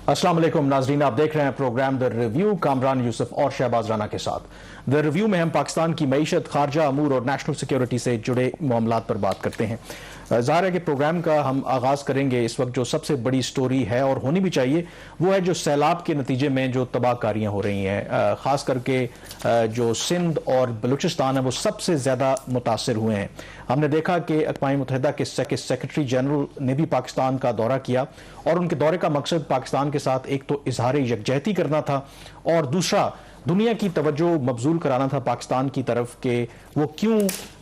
अस्सलाम वालेकुम नाजरीन, आप देख रहे हैं program the review Kamran Yusuf और शहबाज राना के साथ। द रिव्यू में हम पाकिस्तान की मईशत, खारजा अमूर और नेशनल सिक्योरिटी से जुड़े मामलात पर बात करते हैं। ज़ाहिर है कि प्रोग्राम का हम आगाज़ करेंगे इस वक्त जो सबसे बड़ी स्टोरी है और होनी भी चाहिए, वो है जो सैलाब के नतीजे में जो तबाहकारियाँ हो रही हैं। ख़ास करके जो सिंध और बलूचिस्तान है वो सबसे ज़्यादा मुतासर हुए हैं। हमने देखा कि अक़वाम मुत्तहिदा के सेक्रेटरी जनरल ने भी पाकिस्तान का दौरा किया और उनके दौरे का मकसद पाकिस्तान के साथ एक तो इजहार यकजहती करना था और दूसरा दुनिया की तवज्जो मबजूल कराना था पाकिस्तान की तरफ के वो क्यों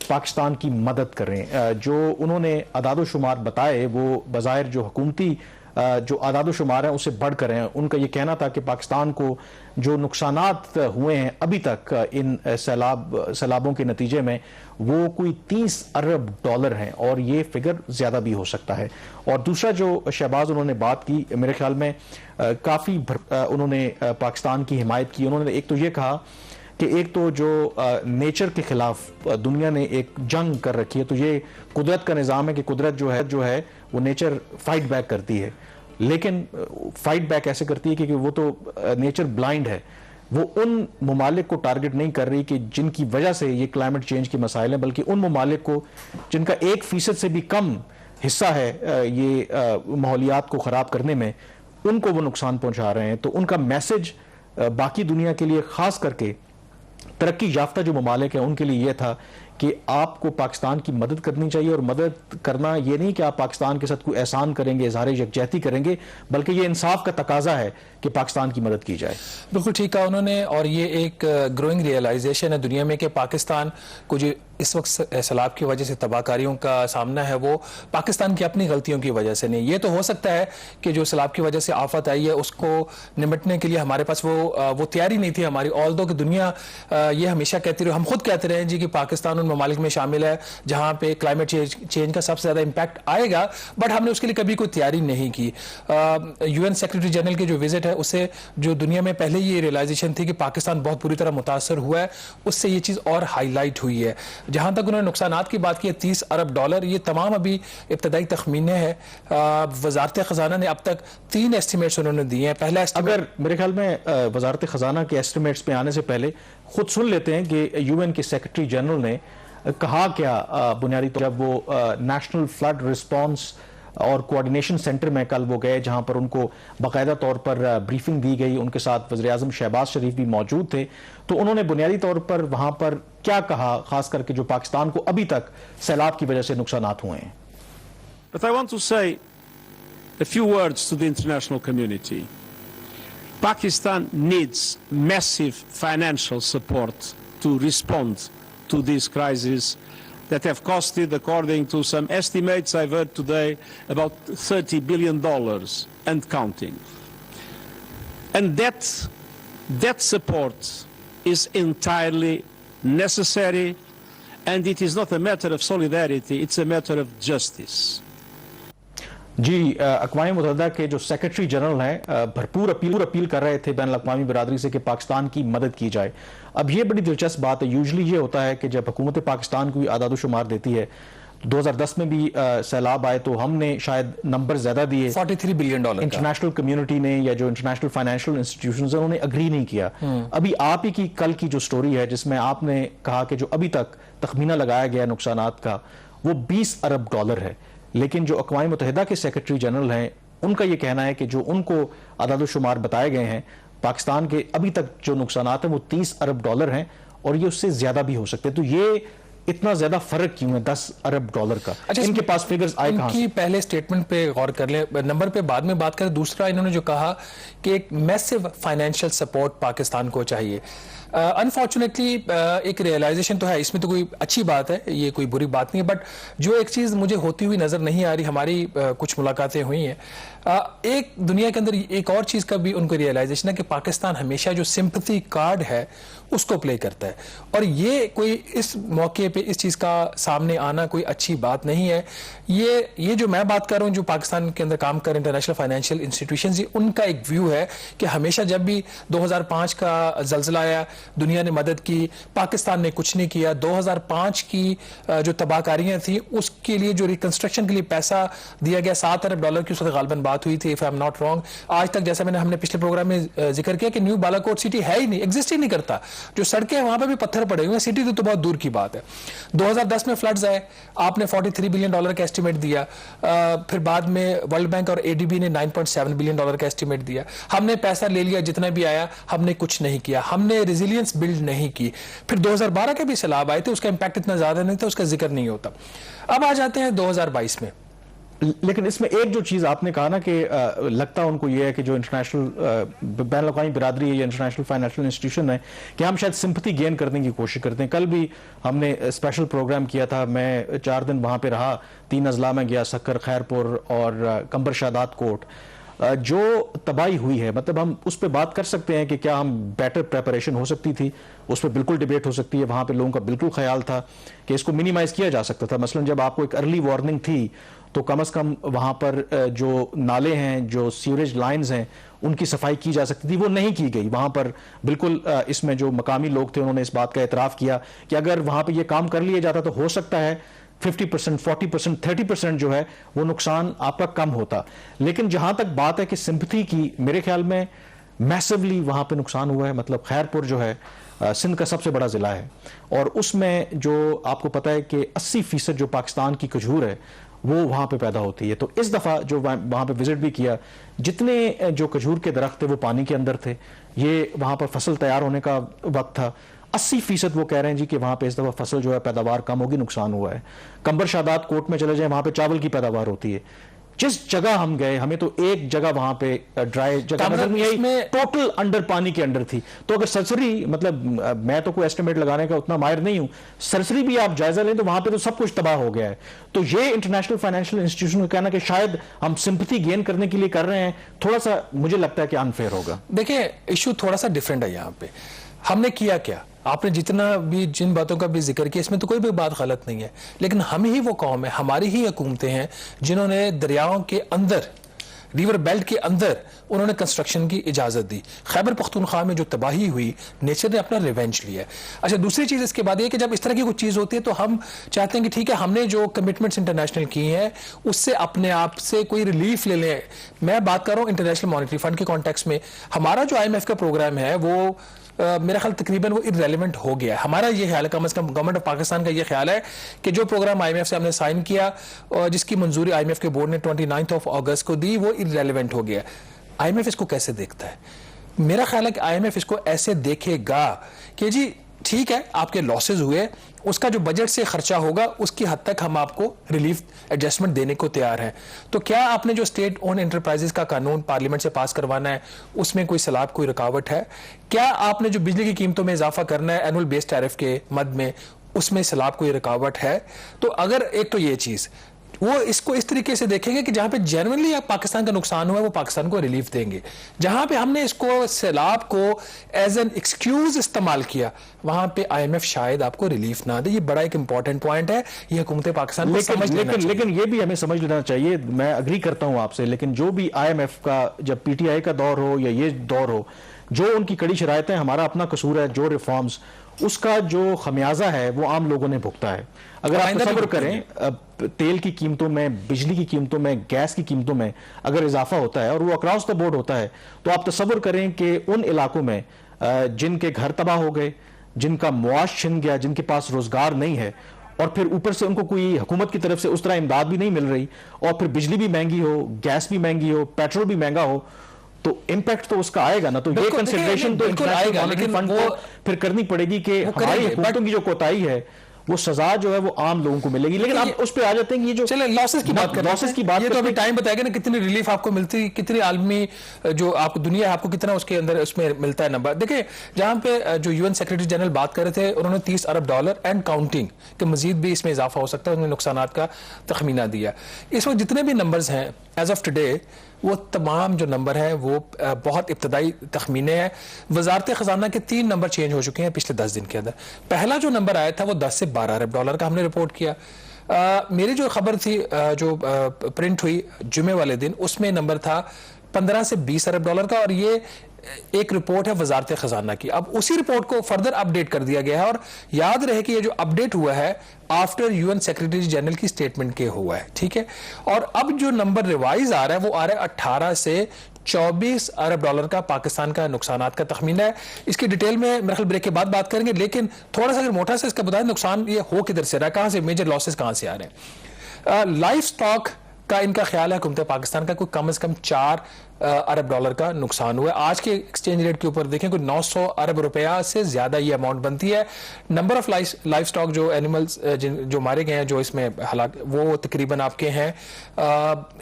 पाकिस्तान की मदद करें। जो उन्होंने अदाद-ओ-शुमार बताए वो बज़ाहिर जो हुकूमती जो आदाद-ओ-शुमार हैं उससे बढ़कर हैं। उनका ये कहना था कि पाकिस्तान को जो नुकसानात हुए हैं अभी तक इन सैलाबों के नतीजे में वो कोई 30 अरब डॉलर हैं और ये फिगर ज़्यादा भी हो सकता है। और दूसरा जो शहबाज उन्होंने बात की, मेरे ख्याल में काफ़ी उन्होंने पाकिस्तान की हिमायत की। उन्होंने एक तो ये कहा कि एक तो जो नेचर के खिलाफ दुनिया ने एक जंग कर रखी है, तो ये कुदरत का निज़ाम है कि कुदरत जो है वो नेचर फाइट बैक करती है, लेकिन फाइट बैक ऐसे करती है कि वो तो नेचर ब्लाइंड है। वो उन ममालिक को टारगेट नहीं कर रही कि जिनकी वजह से ये क्लाइमेट चेंज के मसाइल हैं, बल्कि उन ममालिक को जिनका 1% से भी कम हिस्सा है ये माहौलियात को ख़राब करने में, उनको वो नुकसान पहुंचा रहे हैं। तो उनका मैसेज बाकी दुनिया के लिए, ख़ास करके तरक्की याफ्ता जो ममालिक हैं उनके लिए यह था कि आपको पाकिस्तान की मदद करनी चाहिए। और मदद करना ये नहीं कि आप पाकिस्तान के साथ कोई एहसान करेंगे, इजहार यकजहती करेंगे, बल्कि ये इंसाफ का तकाजा है कि पाकिस्तान की मदद की जाए। बिल्कुल ठीक कहा उन्होंने। और ये एक ग्रोइंग रियलाइजेशन है दुनिया में कि पाकिस्तान को जो इस वक्त सैलाब की वजह से तबाहकारियों का सामना है वो पाकिस्तान की अपनी गलतियों की वजह से नहीं। ये तो हो सकता है कि जो सैलाब की वजह से आफत आई है उसको निपटने के लिए हमारे पास वो तैयारी नहीं थी हमारी। ऑल्दो कि दुनिया ये हमेशा कहती रही, हम खुद कहते रहे जी कि पाकिस्तान उन ममालिक में शामिल है जहां पे क्लाइमेट चेंज का सबसे ज्यादा इंपैक्ट आएगा, बट हमने उसके लिए कभी कोई तैयारी नहीं की। यूएन सेक्रेटरी जनरल की जो विजिट है उससे जो दुनिया में पहले ये रियलाइजेशन थी कि पाकिस्तान बहुत बुरी तरह मुतासर हुआ है, उससे ये चीज और हाईलाइट हुई है। जहां तक उन्होंने नुकसानात की बात की है 30 अरब डॉलर, ये तमाम अभी इब्तदाई तखमीने हैं। वजारत खजाना ने अब तक 3 एस्टिमेट्स उन्होंने दिए हैं। पहला अगर मेरे ख्याल में वजारत खजाना के एस्टिमेट्स पे आने से पहले खुद सुन लेते हैं कि यूएन के सेक्रेटरी जनरल ने कहा क्या बुनियादी तौर जब वो नेशनल फ्लड रिस्पॉन्स और कोऑर्डिनेशन सेंटर में कल वो गए, जहां पर उनको बाकायदा तौर पर ब्रीफिंग दी गई। उनके साथ वज़ीर-ए-आज़म शहबाज शरीफ भी मौजूद थे। तो उन्होंने बुनियादी तौर पर वहां पर क्या कहा, खास करके जो पाकिस्तान को अभी तक सैलाब की वजह से नुकसानात हुए हैं। But I want to say a few words to the international community. Pakistan needs massive financial support to respond to this crisis that have costed, according to some estimates I've heard today, about $30 billion and counting. And that support is entirely necessary, and it is not a matter of solidarity, it's a matter of justice. जी, अक़वाम मुत्तहिदा के जो secretary general हैं भरपूर appeal कर रहे थे बैनुल अक़वामी बिरादरी से कि पाकिस्तान की मदद की जाए। अब ये बड़ी दिलचस्प बात है, यूजली ये होता है कि जब हुकूमत पाकिस्तान कोई आदाद-ओ-शुमार देती है, 2010 में भी सैलाब आए तो हमने शायद नंबर ज्यादा दिए, $43 बिलियन। इंटरनेशनल कम्युनिटी ने या जो इंटरनेशनल फाइनेंशियल इंस्टीट्यूशंस हैं उन्होंने अग्री नहीं किया। अभी आप ही की कल की जो स्टोरी है जिसमें आपने कहा कि जो अभी तक तखमीना लगाया गया नुकसानात का वो 20 अरब डॉलर है, लेकिन जो अक़वाम मुत्तहिदा के सेक्रेटरी जनरल हैं उनका ये कहना है कि जो उनको आदाद-ओ-शुमार बताए गए हैं पाकिस्तान के अभी तक जो नुकसानात हैं वो 30 अरब डॉलर हैं और ये उससे ज्यादा भी हो सकते हैं। तो ये इतना ज्यादा फर्क क्यों है 10 अरब डॉलर का? अच्छा, इनके पास फिगर्स आए कहां से? पहले स्टेटमेंट पे गौर कर ले, नंबर पे बाद में बात करें। दूसरा इन्होंने जो कहा कि एक मैसिव फाइनेंशियल सपोर्ट पाकिस्तान को चाहिए। अनफॉर्चुनेटली एक रियलाइजेशन तो है, इसमें तो कोई अच्छी बात है, ये कोई बुरी बात नहीं है, बट जो एक चीज़ मुझे होती हुई नज़र नहीं आ रही, हमारी कुछ मुलाकातें हुई हैं, एक दुनिया के अंदर एक और चीज़ का भी उनको रियलाइजेशन है कि पाकिस्तान हमेशा जो सिंपैथी कार्ड है उसको प्ले करता है। और ये कोई इस मौके पे इस चीज़ का सामने आना कोई अच्छी बात नहीं है। ये जो मैं बात कर रहा हूँ, जो पाकिस्तान के अंदर काम कर इंटरनेशनल फाइनेंशियल इंस्टीट्यूशंस, उनका एक व्यू है कि हमेशा जब भी 2005 का जल्जला आया, दुनिया ने मदद की, पाकिस्तान ने कुछ नहीं किया। 2005 की जो तबाहकारियां थी उसके लिए जो रिकंस्ट्रक्शन के लिए पैसा दिया गया $7 अरब की, उस वक्त गालबन बात हुई थी, if I am not wrong. आज तक जैसे हमने पिछले प्रोग्राम में जिक्र किया कि न्यू बालाकोट सिटी है ही नहीं, एग्जिस्ट ही नहीं करता। जो सड़कें हैं वहां पर भी पत्थर पड़े हुए हैं, सिटी तो बहुत दूर की बात है। 2010 में फ्लड्स आए, आपने $43 बिलियन का एस्टिमेट दिया। फिर बाद में वर्ल्ड बैंक और एडीबी ने $9.7 बिलियन का एस्टिमेट दिया। हमने पैसा ले लिया, जितना भी आया, हमने कुछ नहीं किया, हमने रेजिलियंस बिल्ड नहीं की। फिर 2012 के भी सैलाब आए थे, उसका इंपैक्ट इतना ज्यादा नहीं था, उसका जिक्र नहीं होता। अब आ जाते हैं 2022 में। लेकिन इसमें एक जो चीज आपने कहा ना कि लगता उनको ये है कि जो इंटरनेशनल बैन अवी बिरादरी है या इंटरनेशनल फाइनेंशियल इंस्टीट्यूशन है कि हम शायद सिंपथी गेन करने की कोशिश करते हैं। कल भी हमने स्पेशल प्रोग्राम किया था, मैं 4 दिन वहां पे रहा, 3 अजला में गया, सक्कर, खैरपुर और कंबर शादात कोट। जो तबाही हुई है, मतलब हम उस पर बात कर सकते हैं कि क्या हम बेटर प्रेपरेशन हो सकती थी, उस पर बिल्कुल डिबेट हो सकती है। वहां पे लोगों का बिल्कुल ख्याल था कि इसको मिनिमाइज किया जा सकता था। मसलन जब आपको एक अर्ली वार्निंग थी तो कम से कम वहां पर जो नाले हैं, जो सीवरेज लाइंस हैं, उनकी सफाई की जा सकती थी, वो नहीं की गई। वहां पर बिल्कुल इसमें जो मकामी लोग थे उन्होंने इस बात का एतराफ़ किया कि अगर वहां पर यह काम कर लिया जाता तो हो सकता है 50%, 40%, 30% जो है वो नुकसान आपका कम होता। लेकिन जहां तक बात है कि सिंपथी की, मेरे ख्याल में मैसिवली वहां पे नुकसान हुआ है। मतलब खैरपुर जो है सिंध का सबसे बड़ा जिला है और उसमें जो आपको पता है कि 80% जो पाकिस्तान की खजूर है वो वहां पे पैदा होती है। तो इस दफा जो वहां पे विजिट भी किया, जितने जो खजूर के दरख्त थे वो पानी के अंदर थे। ये वहां पर फसल तैयार होने का वक्त था। 80% वो कह रहे हैं जी कि वहां पे इस दफा फसल जो है पैदावार कम होगी, नुकसान हुआ है। कंबर शादात कोट में चले जाए, वहां पे चावल की पैदावार होती है। जिस जगह हम गए, हमें तो एक जगह वहां पे ड्राई जगह नजर नहीं आई, टोटल अंडर पानी के अंडर थी। तो अगर सरसरी, मतलब मैं तो कोई एस्टिमेट लगाने का उतना माहिर नहीं हूं, सरसरी भी आप जायजा लें तो वहां पे तो सब कुछ तबाह हो गया है। तो ये इंटरनेशनल फाइनेंशियल इंस्टीट्यूशन का कहना कि शायद हम सिंपथी गेन करने के लिए कर रहे हैं, थोड़ा सा मुझे लगता है कि अनफेयर होगा। देखिए, इशू थोड़ा सा डिफरेंट है। यहाँ पे हमने किया क्या, आपने जितना भी जिन बातों का भी जिक्र किया, इसमें तो कोई भी बात गलत नहीं है। लेकिन हम ही वो कौम है, हमारी ही हुकूमतें हैं जिन्होंने दरियाओं के अंदर, रिवर बेल्ट के अंदर उन्होंने कंस्ट्रक्शन की इजाजत दी। खैबर पख्तूनख्वा में जो तबाही हुई, नेचर ने अपना रिवेंज लिया। अच्छा, दूसरी चीज इसके बाद ये कि जब इस तरह की कुछ चीज होती है तो हम चाहते हैं कि ठीक है, हमने जो कमिटमेंट्स इंटरनेशनल की हैं उससे अपने आप से कोई रिलीफ ले लें। मैं बात कर रहा हूँ इंटरनेशनल मॉनेटरी फंड के कॉन्टेक्स्ट में। हमारा जो IMF का प्रोग्राम है वो मेरा ख्याल तकरीबन वो इररेलेवेंट हो गया है। हमारा ये ख्याल है, कम से कम गवर्नमेंट ऑफ पाकिस्तान का ये ख्याल है कि जो प्रोग्राम IMF से हमने साइन किया और जिसकी मंजूरी IMF के बोर्ड ने 29 अगस्त को दी, वो इररेलेवेंट हो गया। IMF इसको कैसे देखता है? मेरा ख्याल है कि IMF इसको ऐसे देखेगा कि जी ठीक है, आपके लॉसेज हुए, उसका जो बजट से खर्चा होगा उसकी हद तक हम आपको रिलीफ एडजस्टमेंट देने को तैयार हैं। तो क्या आपने जो स्टेट ओन एंटरप्राइजेस का कानून पार्लियामेंट से पास करवाना है उसमें कोई सलाब, कोई रुकावट है? क्या आपने जो बिजली की कीमतों में इजाफा करना है एनुअल बेस टैरिफ के मद में, उसमें सलाब, कोई रुकावट है? तो अगर एक तो ये चीज, वो इसको इस तरीके से देखेंगे कि जहां पे जेन्युइनली पाकिस्तान का नुकसान हुआ है वो पाकिस्तान को रिलीफ देंगे। जहां पे हमने इसको सैलाब को एज एन एक्सक्यूज इस्तेमाल किया, वहां पे IMF शायद आपको रिलीफ ना दे। ये बड़ा एक इंपॉर्टेंट पॉइंट है, ये हुकूमत पाकिस्तान को समझ लेना चाहिए। लेकिन ये भी हमें समझ लेना चाहिए, मैं अग्री करता हूं आपसे, लेकिन जो भी IMF का, जब PTI का दौर हो या ये दौर हो, जो उनकी कड़ी शरायतें, हमारा अपना कसूर है, जो रिफॉर्म्स, उसका जो खमियाजा है वो आम लोगों ने भुगता है। अगर आप तसव्वुर करें, तेल की कीमतों में, बिजली की कीमतों में, गैस की कीमतों में अगर इजाफा होता है और वो अक्रॉस द बोर्ड होता है, तो आप तसव्वुर करें कि उन इलाकों में जिनके घर तबाह हो गए, जिनका मुआश छिन गया, जिनके पास रोजगार नहीं है, और फिर ऊपर से उनको कोई हुकूमत की तरफ से उस तरह इमदाद भी नहीं मिल रही, और फिर बिजली भी महंगी हो, गैस भी महंगी हो, पेट्रोल भी महंगा हो, तो इम्पैक्ट तो उसका आएगा ना। तो ये कंसिडरेशन तो आएगा, लेकिन फंड को फिर करनी पड़ेगी कि हमारी हुकूमतों की जो कोताही है वो सजा जो है वो आम लोगों को मिलेगी। लेकिन आप उस पे आ जाते हैं कि ये जो चले लॉसेस की बात करें, लॉसेस की बात, ये तो अभी टाइम बताएगा ना कितनी रिलीफ आपको मिलती, कितनी आलमी जो आपको दुनिया है आपको कितना उसके अंदर उसमें मिलता है नंबर। देखिए, जहां पे जो UN सेक्रेटरी जनरल बात कर रहे थे, उन्होंने $30 अरब एंड काउंटिंग के मजीद भी इसमें इजाफा हो सकता है, उन्होंने नुकसानात का तखमीना दिया। इस वक्त जितने भी नंबर्स हैं एज ऑफ टुडे वो तमाम जो नंबर हैं वो बहुत इब्तदाई तखमीने हैं। वजारत खजाना के 3 नंबर चेंज हो चुके हैं पिछले 10 दिन के अंदर। पहला जो नंबर आया था वो 10 से 12 अरब डॉलर का हमने रिपोर्ट किया। मेरी जो खबर थी जो प्रिंट हुई जुमे वाले दिन, उसमें नंबर था 15 से 20 अरब डॉलर का, और ये एक रिपोर्ट है वजारत खजाना की। अब उसी रिपोर्ट को फर्दर अपडेट कर दिया गया है, और याद रहे कि ये जो अपडेट हुआ है आफ्टर यूएन सेक्रेटरी जनरल की स्टेटमेंट के हुआ है, ठीक है। और अब जो नंबर रिवाइज आ रहा है वो आ रहा है 18 से 24 अरब डॉलर का पाकिस्तान का नुकसानात का तखमीना है। इसकी डिटेल में मेरे ख्याल ब्रेक के बाद बात करेंगे, लेकिन थोड़ा सा अगर मोटा से इसका बताएं नुकसान ये हो किधर से रहा है, कहां से मेजर लॉसेस कहां से आ रहे हैं। लाइफ स्टॉक का इनका ख्याल है हुकूमत पाकिस्तान का कोई कम से कम 4 अरब डॉलर का नुकसान हुआ है। आज के एक्सचेंज रेट के ऊपर देखें कोई 900 अरब रुपया से ज्यादा ये अमाउंट बनती है। नंबर ऑफ लाइफ स्टॉक जो एनिमल्स जो मारे गए हैं जो इसमें हलाक, वो तकरीबन आपके हैं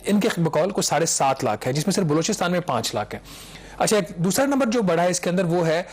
इनके बकौल को 7.5 लाख है, जिसमें सिर्फ बलूचिस्तान में 5 लाख है। अच्छा, एक दूसरा नंबर जो बढ़ा है इसके अंदर वो है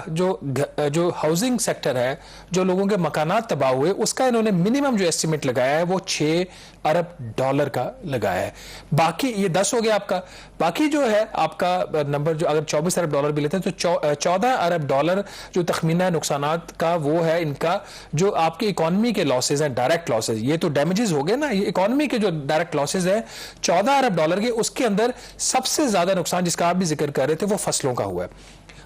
जो हाउसिंग सेक्टर है, जो लोगों के मकानात तबाह हुए, उसका इन्होंने मिनिमम जो एस्टिमेट लगाया है वो 6 अरब डॉलर का लगाया है। बाकी ये 10 हो गया आपका। बाकी जो है आपका नंबर जो अगर 24 अरब डॉलर भी लेते हैं तो 14 अरब डॉलर जो तखमीना नुकसानात का वो है इनका, जो आपकी इकॉनमी के लॉसेज हैं, डायरेक्ट लॉसेज। ये तो डैमेजेस हो गए ना, ये इकॉनमी के जो डायरेक्ट लॉसेज हैं 14 अरब डॉलर के। उसके अंदर सबसे ज्यादा नुकसान जिसका आप भी जिक्र कर रहे थे वो फसलों का हुआ है।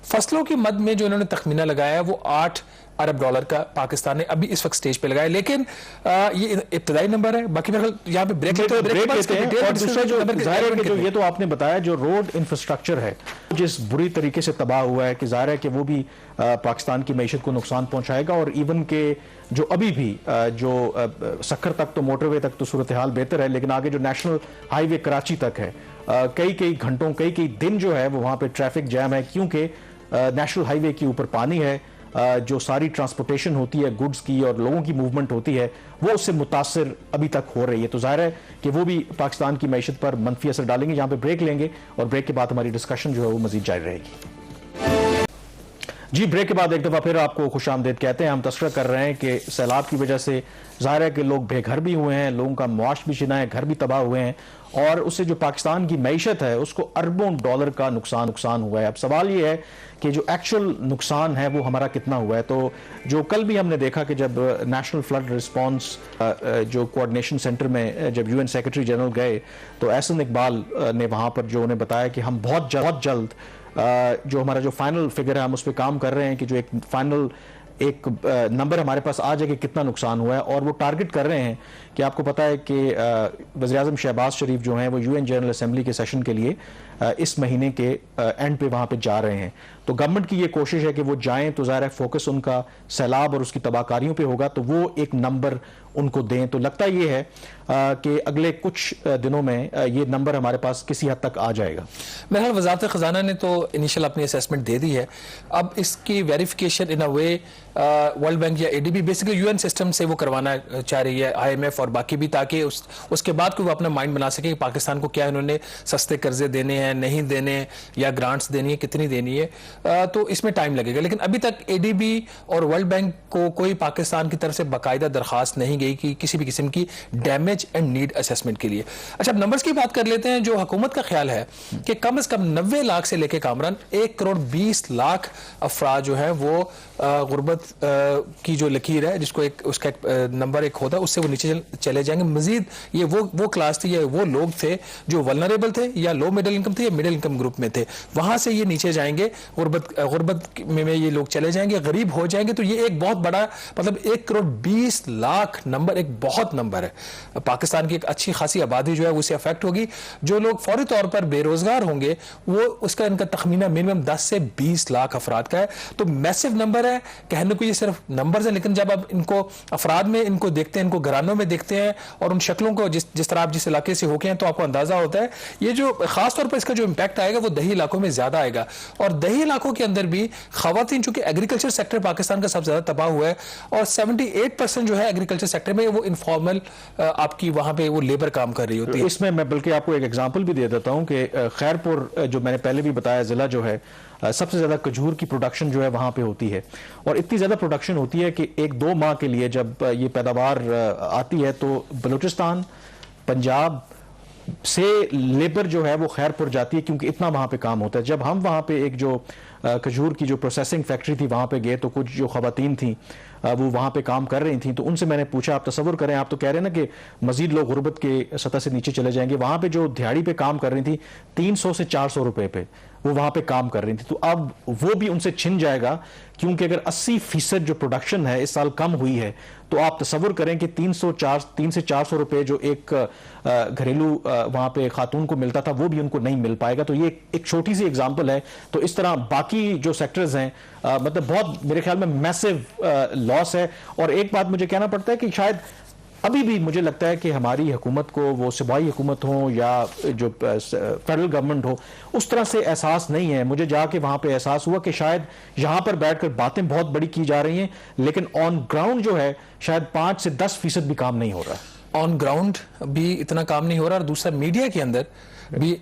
फसलों की मद में जो इन्होंने तखमीना लगाया है वो 8 अरब डॉलर का पाकिस्तान ने अभी इस वक्त स्टेज पे लगाया, लेकिन ये इब्तदाई नंबर है। बाकी यहाँ पे ब्रेक लेते हैं। और दूसरा जो जाहिर है कि जो ये तो आपने बताया जो रोड इंफ्रास्ट्रक्चर है जिस बुरी तरीके से तबाह हुआ है, कि जाहिर है कि वो भी पाकिस्तान की मईशत को नुकसान पहुंचाएगा। और इवन के जो अभी भी जो सक्खर तक तो मोटरवे तक तो सूरत हाल बेहतर है, लेकिन आगे जो नेशनल हाईवे कराची तक है कई घंटों कई दिन जो है वो वहां पे ट्रैफिक जैम है, क्योंकि नेशनल हाईवे के ऊपर पानी है। जो सारी ट्रांसपोर्टेशन होती है गुड्स की और लोगों की मूवमेंट होती है वो उससे मुतासिर अभी तक हो रही है। तो जाहिर है कि वो भी पाकिस्तान की मईशत पर मनफी असर डालेंगे। यहाँ पे ब्रेक लेंगे और ब्रेक के बाद हमारी डिस्कशन जो है वो मजीद जारी रहेगी। जी, ब्रेक के बाद एक दफा फिर आपको खुशामदीद कहते हैं। हम तस्करा कर रहे हैं कि सैलाब की वजह से जाहिर है कि लोग बेघर भी हुए हैं, लोगों का मुआश भी छिना है, घर भी तबाह हुए हैं, और उससे जो पाकिस्तान की मईशत है उसको अरबों डॉलर का नुकसान हुआ है। अब सवाल ये है कि जो एक्चुअल नुकसान है वो हमारा कितना हुआ है। तो जो कल भी हमने देखा कि जब नेशनल फ्लड रिस्पांस जो कोऑर्डिनेशन सेंटर में जब यूएन सेक्रेटरी जनरल गए तो एहसन इकबाल ने वहां पर जो उन्हें बताया कि हम बहुत जल्द जो हमारा जो फाइनल फिगर है हम उस पर काम कर रहे हैं कि जो एक फाइनल एक नंबर हमारे पास आ जाए कि कितना नुकसान हुआ है। और वो टारगेट कर रहे हैं कि आपको पता है कि वज़ीर-ए-आज़म शहबाज शरीफ जो हैं वो यूएन जनरल असेंबली के सेशन के लिए इस महीने के एंड पे वहाँ पे जा रहे हैं। तो गवर्नमेंट की ये कोशिश है कि वो जाएं तो ज़ाहिर है फोकस उनका सैलाब और उसकी तबाहकारियों पे होगा, तो वो एक नंबर उनको दें। तो लगता ये है कि अगले कुछ दिनों में ये नंबर हमारे पास किसी हद तक आ जाएगा। बहरहाल वज़ारत ख़ज़ाना ने तो इनिशियल अपनी असेसमेंट दे दी है, अब इसकी verification in a way world bank या एडीबी बेसिकली यूएन सिस्टम से वो करवाना चाह रही है, आईएमएफ और बाकी भी, ताकि उसके बाद कोई वो अपना माइंड बना सके कि पाकिस्तान को क्या इन्होंने सस्ते कर्जे देने हैं, नहीं देने, या ग्रांट्स देनी है, कितनी देनी है। तो इसमें टाइम लगेगा। लेकिन अभी तक एडीबी और वर्ल्ड बैंक को कोई पाकिस्तान की तरफ से बाकायदा दरखास्त नहीं गई कि किसी भी किस्म की डैमेज एंड नीड असेसमेंट के लिए। अच्छा, अब नंबर्स की बात कर लेते हैं। जो हुकूमत का ख्याल है कि कम से कम 90 लाख से लेकर कामरान 1 करोड़ 20 लाख अफराद जो है वो गुर्बत की जो लकीर है, जिसको उसका एक नंबर एक होता है, उससे वो नीचे चले जाएंगे। मजीद ये वो क्लास थी या वो लोग थे जो वल्नरेबल थे या लो मिडिल इनकम थे या मिडिल इनकम ग्रुप में थे, वहां से ये नीचे जाएंगे, गुर्बत में ये लोग चले जाएंगे, गरीब हो जाएंगे। तो ये एक बहुत बड़ा, मतलब 1 करोड़ 20 लाख नंबर एक बहुत नंबर है। पाकिस्तान की एक अच्छी खासी आबादी जो है उससे अफेक्ट होगी। जो लोग फौरी तौर पर बेरोजगार होंगे वो उसका इनका तखमीना मिनिमम 10 से 20 लाख अफराद का है। तो मैसिव नंबर है। कहने को ये सिर्फ नंबर है, लेकिन जब आप इनको अफराद में इनको देखते हैं, इनको घरानों में देखते हैं और उन शक्लों को जिस तरह आप जिस इलाके से होके हैं, तो आपको अंदाजा होता है ये जो खास तौर पर इसका जो इंपैक्ट आएगा वो दही इलाकों में ज्यादा आएगा। और दही इलाकों के अंदर भी खवातीन, चूंकि एग्रीकल्चर सेक्टर पाकिस्तान का सबसे ज्यादा तबाह हुआ है और 78% जो है एग्रीकल्चर सेक्टर में वो इनफॉर्मल आपकी वहां पे वो लेबर काम कर रही होती है। इसमें मैं बल्कि आपको एक एग्जांपल भी दे देता हूं कि खैरपुर जो मैंने पहले भी बताया जिला जो है सबसे ज्यादा खजूर की प्रोडक्शन जो है वहां पे होती है, और इतनी ज्यादा प्रोडक्शन होती है कि 1-2 माह के लिए जब ये पैदावार आती है तो बलूचिस्तान, पंजाब से लेबर जो है वो खैरपुर जाती है, क्योंकि इतना वहां पे काम होता है। जब हम वहां पे एक जो खजूर की जो प्रोसेसिंग फैक्ट्री थी वहां पे गए, तो कुछ जो खवातीन थी वो वहां पे काम कर रही थी, तो उनसे मैंने पूछा, आप तसव्वुर करें, आप तो कह रहे हैं ना कि मजीद लोग गुर्बत के सतह से नीचे चले जाएंगे, वहां पे जो दिहाड़ी पे काम कर रही थी 300 से 400 रुपए पे वो वहां पे काम कर रही थी। तो अब वो भी उनसे छिन जाएगा, क्योंकि अगर 80% जो प्रोडक्शन है इस साल कम हुई है, तो आप तसव्वुर करें कि 3 से 400 रुपए जो एक घरेलू वहां पे खातून को मिलता था वो भी उनको नहीं मिल पाएगा। तो ये एक छोटी सी एग्जांपल है। तो इस तरह बाकी जो सेक्टर्स हैं मतलब बहुत मेरे ख्याल में मैसिव लॉस है। और एक बात मुझे कहना पड़ता है कि शायद अभी भी मुझे लगता है कि हमारी हुकूमत को, वो सूबाई हुकूमत हो या जो फेडरल गवर्नमेंट हो, उस तरह से एहसास नहीं है। मुझे जाके वहां पे एहसास हुआ कि शायद यहां पर बैठकर बातें बहुत बड़ी की जा रही हैं, लेकिन ऑन ग्राउंड जो है शायद 5 से 10% भी काम नहीं हो रहा। ऑन ग्राउंड भी इतना काम नहीं हो रहा। और दूसरा, मीडिया के अंदर भी,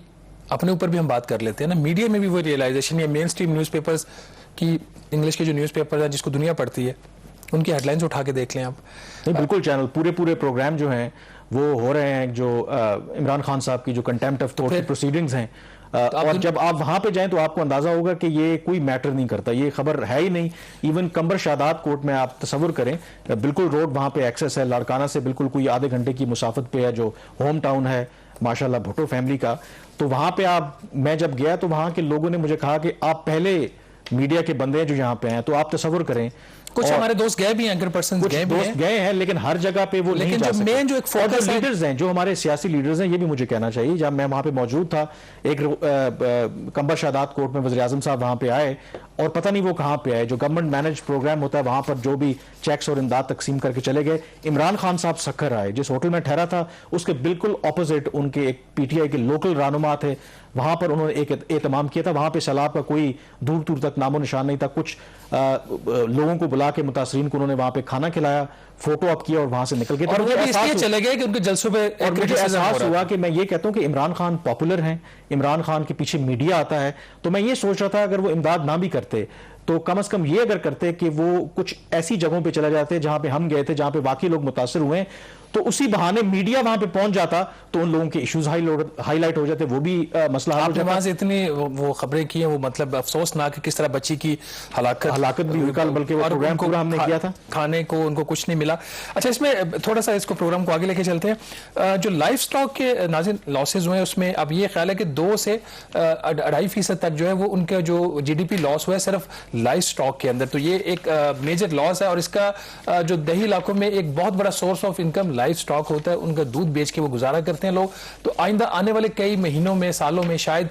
अपने ऊपर भी हम बात कर लेते हैं ना, मीडिया में भी वो रियलाइजेशन, या मेन स्ट्रीम न्यूज़पेपर्स की, इंग्लिश के जो न्यूज़पेपर है जिसको दुनिया पढ़ती है, उनकी हेडलाइंस उठा के देख लें आप। नहीं, बिल्कुल चैनल पूरे प्रोग्राम जो हैं वो हो रहे हैं, जो इमरान खान साहब की जो कंटेम्प्ट ऑफ कोर्ट की प्रोसीडिंग्स हैं, और जब आप वहां पे जाएं तो आपको अंदाजा होगा कि ये कोई मैटर नहीं करता, ये खबर है ही नहीं। इवन कंबर शादात कोर्ट में आप तसव्वुर करें, बिल्कुल रोड वहां पे एक्सेस है, लाड़काना से बिल्कुल कोई आधे घंटे की मुसाफत पे है, जो होम टाउन है माशाल्लाह भुट्टो फैमिली का। तो वहां पे मैं जब गया तो वहां के लोगों ने मुझे कहा कि आप पहले मीडिया के बंदे हैं जो यहाँ पे हैं। तो आप तसव्वुर करें, कुछ हमारे दोस्त गए भी हैं, एंकर पर्सन गए हैं, लेकिन हर जगह पे वो नहीं जा सकते। मेन जो एक फोकस लीडर्स हैं, जो हमारे सियासी लीडर्स हैं, ये भी मुझे कहना चाहिए, जब मैं वहां पे मौजूद था, एक कंबर शादात कोर्ट में वज़ीर आज़म साहब वहां पे आए, और पता नहीं वो कहां पे आए, जो गवर्नमेंट मैनेज प्रोग्राम होता है वहां पर जो भी चेक्स और इमदाद तकसीम करके चले गए। इमरान खान साहब सखर आए, जिस होटल में ठहरा था उसके बिल्कुल ऑपोजिट उनके एक पीटीआई के लोकल रहनुमा थे, वहां पर उन्होंने एक एहतमाम किया था। वहां पे सैलाब का कोई दूर दूर तक नामो निशान नहीं था। कुछ लोगों को बुला के मुतासरीन को उन्होंने वहां पे खाना खिलाया, फोटो अप किया और वहां से निकल गए। और वो भी इसलिए चले गए कि उनके जलसों पे, और मुझे एहसास हुआ कि मैं ये कहता हूं कि इमरान खान पॉपुलर हैं, इमरान खान के पीछे मीडिया आता है, तो मैं ये सोच रहा था अगर वो इमदाद ना भी करते तो कम से कम ये अगर करते कि वो कुछ ऐसी जगहों पे चले जाते जहां पे हम गए थे, जहां पे बाकी लोग मुतासर हुए, तो उसी बहाने मीडिया वहां पे पहुंच जाता तो उन लोगों के इश्यूज हाईलाइट हो जाते, वो भी मसला हल हो जाता। वहां से इतनी वो खबरें की हैं, वो मतलब अफसोसनाक है किस तरह बच्ची की हलाकत भी हुई, बल्कि वो प्रोग्राम हमने किया था, खाने को उनको कुछ नहीं मिला। अच्छा, इसमें थोड़ा सा इसको प्रोग्राम को आगे लेके चलते हैं। जो लाइफ स्टॉक के नाज़िन लॉसेज हुए उसमें अब ये ख्याल है कि 2 से 2.5% तक जो है वो उनका जो जीडीपी लॉस हुआ है सिर्फ लाइफ स्टॉक के अंदर। तो ये एक मेजर लॉस है, और इसका जो दही इलाकों में एक बहुत बड़ा source of income life stock होता है, उनका दूध बेच के वो गुजारा करते हैं लोग। तो आइंदा आने वाले कई महीनों में, सालों में शायद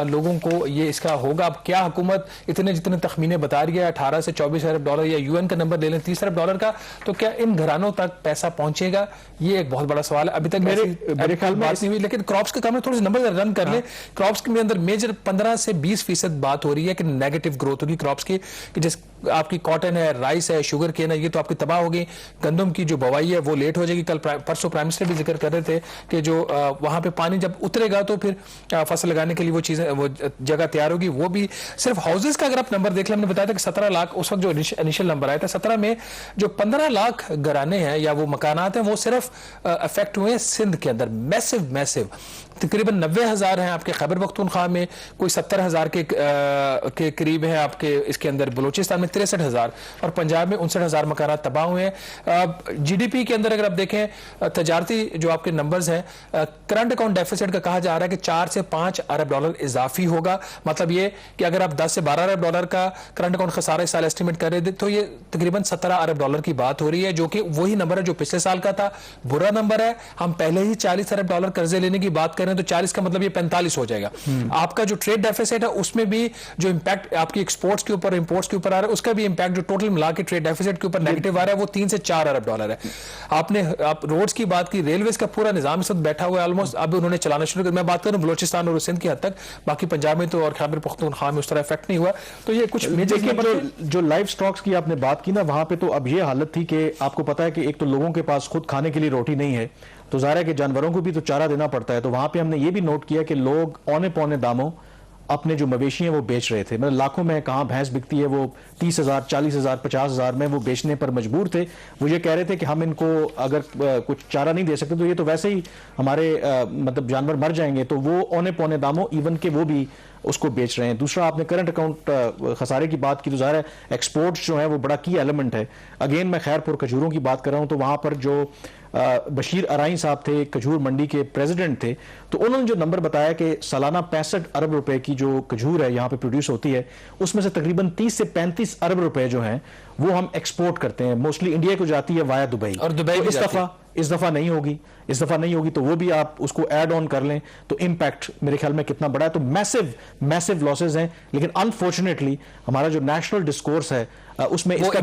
लोगों को ये इसका होगा। अब क्या हुकूमत इतने जितने तखमीने बता रही है, 18 से 24 अरब डॉलर, या यूएन का नंबर ले लें 30 अरब डॉलर का, तो क्या इन घरानों तक पैसा पहुंचेगा? ये एक बहुत बड़ा सवाल है। अभी तक मेरे ख्याल बात नहीं हुई, लेकिन क्रॉप्स के काम में थोड़े से नंबर रन कर ले। क्रॉप्स के अंदर मेजर 15 से 20% बात हो रही है कि नेगेटिव ग्रोथ होगी क्रॉप्स की, कि जिस आपकी कॉटन है, राइस है, शुगर केन है, ये तो आपकी तबाह होगी। गंदम की जो बवाई है वो लेट हो जाएगी। कल परसों प्राइम मिनिस्टर भी जिक्र कर रहे थे कि जो वहां पे पानी जब उतरेगा तो फिर फसल लगाने के लिए वो चीजें, वो जगह तैयार होगी। वो भी सिर्फ हाउसेज का अगर आप नंबर देख लें, हमने बताया था कि 17 लाख उस वक्त जो इनिशियल नंबर आया था, 17 में जो 15 लाख घराने हैं या वो मकानात हैं वो सिर्फ अफेक्ट हुए सिंध के अंदर। मैसिव तकरीबन 90,000 हैं आपके खैबर पख्तूनख्वा में, कोई 70,000 के करीब है आपके इसके अंदर बलूचिस्तान में 63,000, और पंजाब में 59,000 मकानात तबाह हुए हैं। जीडीपी के अंदर अगर आप देखें तजारती जो आपके नंबर्स हैं, करंट अकाउंट डेफिसिट का कहा जा रहा है कि 4 से 5 अरब डॉलर इजाफी होगा। मतलब ये कि अगर आप 10 से 12 अरब डॉलर का करंट अकाउंट खसारा इस साल एस्टिमेट कर रहे थे, तो ये तकरीबन 17 अरब डॉलर की बात हो रही है, जो कि वही नंबर है जो पिछले साल का था। बुरा नंबर है। हम पहले ही 40 अरब डॉलर कर्जे लेने की बात करें तो 40 का मतलब ये 45 हो जाएगा। आपका जो ट्रेड डेफिसिट है उसमें भी जो इंपैक्ट आपकी एक्सपोर्ट्स के ऊपर, इंपोर्ट्स के ऊपर आ रहा है, उसका भी इंपैक्ट जो टोटल मिला के ट्रेड डेफिसिट के ऊपर नेगेटिव आ रहा है वो 3 से 4 अरब डॉलर है। आप रोड्स की बात की, रेलवेज का पूरा निजाम इस वक्त बैठा हुआ है ऑलमोस्ट। अब उन्होंने चलाना शुरू कर, मैं बात करूं बलोचिस्तान और सिंध की हद तक, बाकी पंजाब में तो और खैबर पख्तूनख्वा में उस तरह इफेक्ट नहीं हुआ। तो ये कुछ जो लाइफ स्टॉक्स की आपने बात की ना, वहां पे तो अब ये हालत थी कि आपको पता है कि एक तो लोगों के पास खुद खाने के लिए रोटी नहीं है, तो ज़ाहिर है कि जानवरों को भी तो चारा देना पड़ता है। तो वहां पे हमने ये भी नोट किया कि लोग औने पौने दामों अपने जो मवेशी हैं वो बेच रहे थे। मतलब लाखों में कहाँ भैंस बिकती है, वो 30,000, 40,000, 50,000 में वो बेचने पर मजबूर थे। वो ये कह रहे थे कि हम इनको अगर कुछ चारा नहीं दे सकते तो ये तो वैसे ही हमारे मतलब जानवर मर जाएंगे, तो वो औने पौने दामों इवन के वो भी उसको बेच रहे हैं। दूसरा, आपने करंट अकाउंट खसारे की बात की, तो ज़ाहिर है एक्सपोर्ट्स जो है वो बड़ा की एलिमेंट है। अगेन मैं खैरपुर खजूरों की बात कर रहा हूँ, तो वहाँ पर जो बशीर अराई साहब थे, खजूर मंडी के प्रेसिडेंट थे, तो उन्होंने जो नंबर बताया कि सालाना 65 अरब रुपए की जो खजूर है यहाँ पे प्रोड्यूस होती है, उसमें से तकरीबन 30 से 35 अरब रुपए जो हैं वो हम एक्सपोर्ट करते हैं। मोस्टली इंडिया को जाती है वाया दुबई, और दुबई तो भी इस दफा नहीं होगी, इस दफा नहीं होगी, तो वो भी आप उसको ऐड ऑन कर लें तो इम्पैक्ट मेरे ख्याल में कितना बड़ा है। तो मैसिव लॉसेज हैं, लेकिन अनफॉर्चुनेटली हमारा जो नेशनल डिस्कोर्स है उसमें इसका